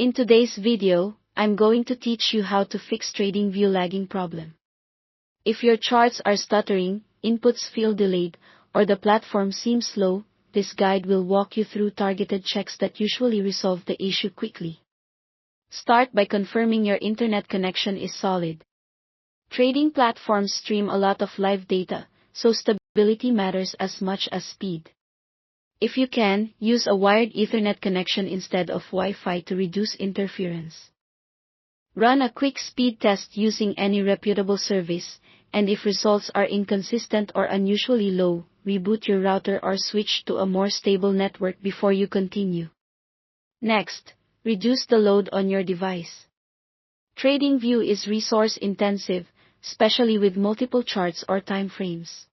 In today's video, I'm going to teach you how to fix Tradingview lagging problem. If your charts are stuttering, inputs feel delayed, or the platform seems slow, this guide will walk you through targeted checks that usually resolve the issue quickly. Start by confirming your internet connection is solid. Trading platforms stream a lot of live data, so stability matters as much as speed. If you can, use a wired Ethernet connection instead of Wi-Fi to reduce interference. Run a quick speed test using any reputable service, and if results are inconsistent or unusually low, reboot your router or switch to a more stable network before you continue. Next, reduce the load on your device. Tradingview is resource-intensive, especially with multiple charts or time frames.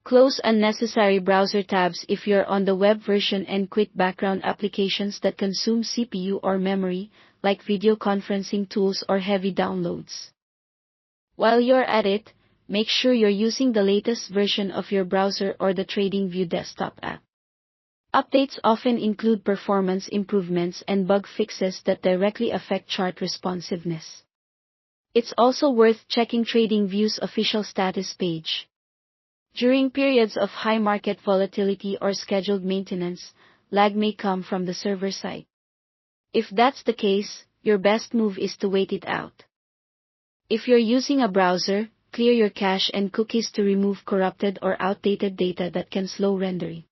Close unnecessary browser tabs if you're on the web version and quit background applications that consume CPU or memory, like video conferencing tools or heavy downloads. While you're at it, make sure you're using the latest version of your browser or the Tradingview Desktop app. Updates often include performance improvements and bug fixes that directly affect chart responsiveness. It's also worth checking Tradingview's official status page. During periods of high market volatility or scheduled maintenance, lag may come from the server side. If that's the case, your best move is to wait it out. If you're using a browser, clear your cache and cookies to remove corrupted or outdated data that can slow rendering.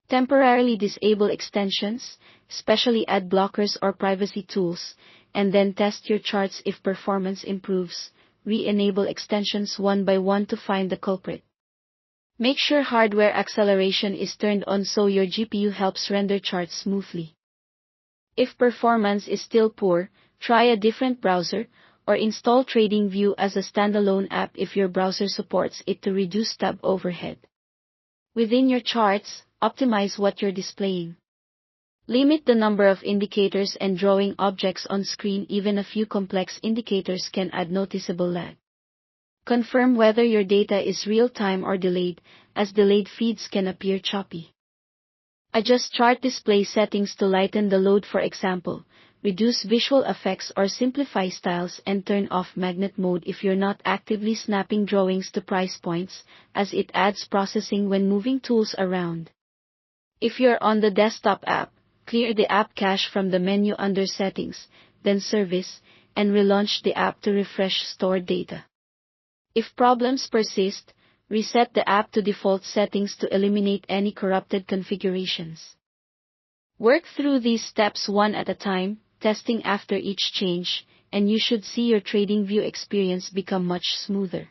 Temporarily disable extensions, especially ad blockers or privacy tools, and then test your charts if performance improves. Re-enable extensions one by one to find the culprit. Make sure hardware acceleration is turned on so your GPU helps render charts smoothly. If performance is still poor, try a different browser, or install Tradingview as a standalone app if your browser supports it to reduce tab overhead. Within your charts, optimize what you're displaying. Limit the number of indicators and drawing objects on screen. Even a few complex indicators can add noticeable lag. Confirm whether your data is real-time or delayed, as delayed feeds can appear choppy. Adjust chart display settings to lighten the load, for example, reduce visual effects or simplify styles, and turn off magnet mode if you're not actively snapping drawings to price points, as it adds processing when moving tools around. If you're on the desktop app, clear the app cache from the menu under Settings, then Service, and relaunch the app to refresh stored data. If problems persist, reset the app to default settings to eliminate any corrupted configurations. Work through these steps one at a time, testing after each change, and you should see your Tradingview experience become much smoother.